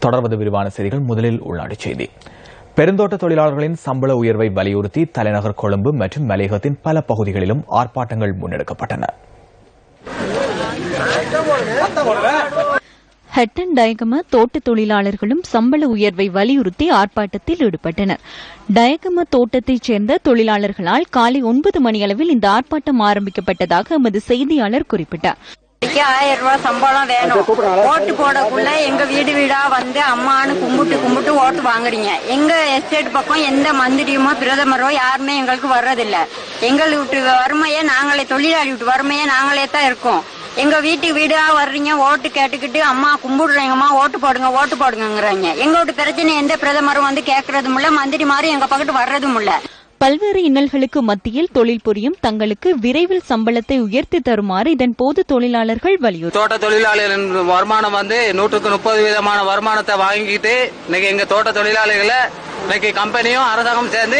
தொடர்வது விரிவான செய்திகள். முதலில் உள்நாட்டுச் செய்தி. பெருந்தோட்ட தொழிலாளர்களின் சம்பள உயர்வை வலியுறுத்தி தலைநகர் கொழும்பு மற்றும் மலையகத்தின் பல பகுதிகளிலும் ஆர்ப்பாட்டங்கள் முன்னெடுக்கப்பட்டன. ஹட்டன் டயகம தோட்ட தொழிலாளர்களும் சம்பள உயர்வை வலியுறுத்தி ஆர்ப்பாட்டத்தில் ஈடுபட்டனர். டயகம தோட்டத்தைச் சேர்ந்த தொழிலாளர்களால் காலை 9 மணியளவில் இந்த ஆர்ப்பாட்டம் ஆரம்பிக்கப்பட்டதாக எமது செய்தியாளர் குறிப்பிட்டார். 1000 ரூபாய் சம்பளம் வேணும். ஓட்டு போடக்குள்ள எங்க வீடு வீடா வந்து அம்மானு கும்பிட்டு ஓட்டு வாங்குறீங்க. எங்க எஸ்டேட் பக்கம் எந்த மந்திரியுமோ பிரதமரோ யாருமே எங்களுக்கு வர்றதில்ல. எங்கள் வீட்டு வறுமையே நாங்களே, தொழிலாளி வீட்டு வறுமையே நாங்களே தான் இருக்கோம். எங்க வீட்டுக்கு வீடா வர்றீங்க, ஓட்டு கேட்டுக்கிட்டு அம்மா கும்பிடுறீங்கம்மா, ஓட்டு போடுங்கிறாங்க. எங்க வீட்டு பிரச்சனை எந்த பிரதமரும் வந்து கேட்கறதும் இல்ல, மந்திரி மாதிரி எங்க பக்கத்து வர்றதும் இல்ல. பல்வேறு இன்னல்களுக்கு மத்தியில் தொழில் புரியும் தங்களுக்கு விரைவில் சம்பளத்தை உயர்த்தி தருமாறு இதன் போது தொழிலாளர்கள் வலியுறுத்தி, தோட்ட தொழிலாளர்களின் வருமானம் 130% வருமானத்தை வாங்கிட்டு இன்னைக்கு எங்க தோட்ட தொழிலாளிகளை இன்னைக்கு கம்பெனியும் அரசாங்கம் சேர்ந்து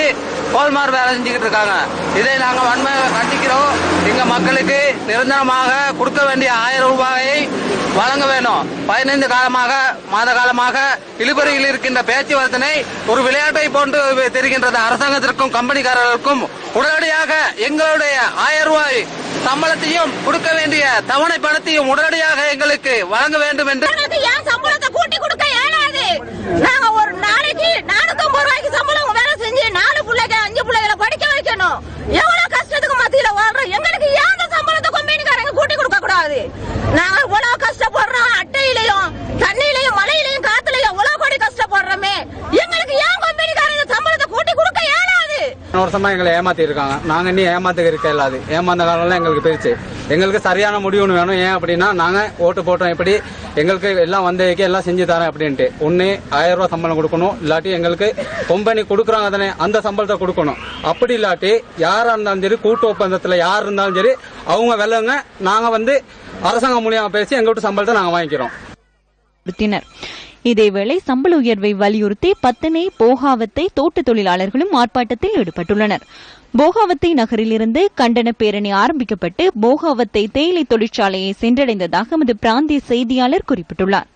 கோல்மார் வேலை செஞ்சுக்கிட்டு இருக்காங்க. இதை நாங்க வன்மையாக கண்டிக்கிறோம். எங்க மக்களுக்கு நிரந்தரமாக கொடுக்க வேண்டிய 1000 ரூபாயை வழங்க வேண்டும். 15 மாத காலமாக இழுபறியில் இருக்கின்ற பேச்சுவார்த்தை ஒரு விளையாட்டை போன்று தெரிகின்றது. அரசாங்கத்திற்கும் கம்பெனிக்காரர்களுக்கும் உடனடியாக எங்களுடைய 1000 ரூபாய் சம்பளத்தையும் கொடுக்க வேண்டிய தவணை பணத்தையும் உடனடியாக எங்களுக்கு வழங்க வேண்டும் என்று சம்பளத்தை கூட்டி கொடுக்க இயலாது. நாங்க ஒரு நாளைக்கு 450 ரூபாய்க்கு சம்பளம் வேலை செஞ்சு 4 பிள்ளைங்க 5 பிள்ளைகளை படிக்க வைக்கணும். எவ்வளவு கஷ்டத்துக்கு மத்தியில வாழ்றோம். எங்களுக்கு ஏன் அந்த சம்பளத்தை கம்பெனிக்காரங்க கூட்டி கொடுக்க கூடாது? நாங்க இவ்வளவு கஷ்டப்படுறோம். அட்டையிலையும் தண்ணியிலையும் மழையிலையும் காத்துலையும் எவ்வளவு கோடி கஷ்டப்படுறோமே. எங்களுக்கு ஏன் கம்பெனிக்காரங்க சம்பளத்தை கூட்டி கொடுக்க இயலாது? வருஷமா எங்களை ஏமாத்தி இருக்காங்க. நாங்க இன்னும் ஏமாத்துக்கு இருக்க இல்லாது. ஏமாந்த காலம் எங்களுக்கு போயிடுச்சு. எங்களுக்கு சரியான முடிவுன்னு வேணும். ஏன் அப்படின்னா நாங்க ஓட்டு போட்டோம், எப்படி எங்களுக்கு எல்லாம் வந்ததுக்கு எல்லாம் செஞ்சு தரேன் அப்படின்ட்டு. ஒன்னு 1000 ரூபாய் சம்பளம் கொடுக்கணும், இல்லாட்டி எங்களுக்கு கம்பெனி கொடுக்குறாங்க தானே அந்த சம்பளத்தை கொடுக்கணும். அப்படி இல்லாட்டி யாரா இருந்தாலும் சரி, கூட்டு ஒப்பந்தத்துல யார் இருந்தாலும் சரி, அவங்க வெள்ளங்க நாங்க அரசாங்கம் மூலியமா பேசி எங்கள்கிட்ட சம்பளத்தை நாங்க வாங்கிக்கிறோம். இதேவேளை சம்பள உயர்வை வலியுறுத்தி பத்தனை போகாவத்தை தோட்ட தொழிலாளர்களும் ஆர்ப்பாட்டத்தில் ஈடுபட்டுள்ளனர். போகாவத்தை நகரிலிருந்து கண்டன பேரணி ஆரம்பிக்கப்பட்டு போகாவத்தை தேயிலை தொழிற்சாலையை சென்றடைந்ததாக எமது பிராந்திய செய்தியாளர் குறிப்பிட்டுள்ளார்.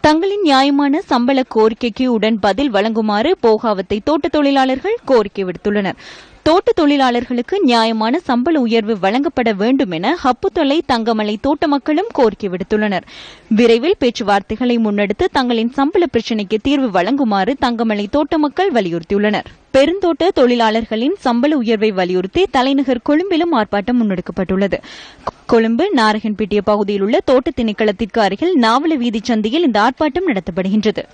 தங்களின் நியாயமான சம்பள கோரிக்கைக்கு உடன் பதில் வழங்குமாறு போகாவத்தை தோட்ட தொழிலாளர்கள் கோரிக்கை விடுத்துள்ளனர். தோட்ட தொழிலாளர்களுக்கு நியாயமான சம்பள உயர்வு வழங்கப்பட வேண்டும் என ஹப்புத்தொலை தங்கமலை தோட்ட மக்களும் கோரிக்கை விடுத்துள்ளனர். விரைவில் பேச்சுவார்த்தைகளை முன்னெடுத்து தங்களின் சம்பள பிரச்சினைக்கு தீர்வு வழங்குமாறு தங்கமலை தோட்ட மக்கள் வலியுறுத்தியுள்ளனர். பெருந்தோட்ட தொழிலாளர்களின் சம்பள உயர்வை வலியுறுத்தி தலைநகர் கொழும்பிலும் ஆர்ப்பாட்டம் முன்னெடுக்கப்பட்டுள்ளது. கொழும்பு நாரகன்பேட்டிய பகுதியில் உள்ள தோட்ட திணைக்களத்திற்கு அருகில் நாவல வீதி சந்தையில் இந்த ஆர்ப்பாட்டம் நடத்தப்படுகின்றது.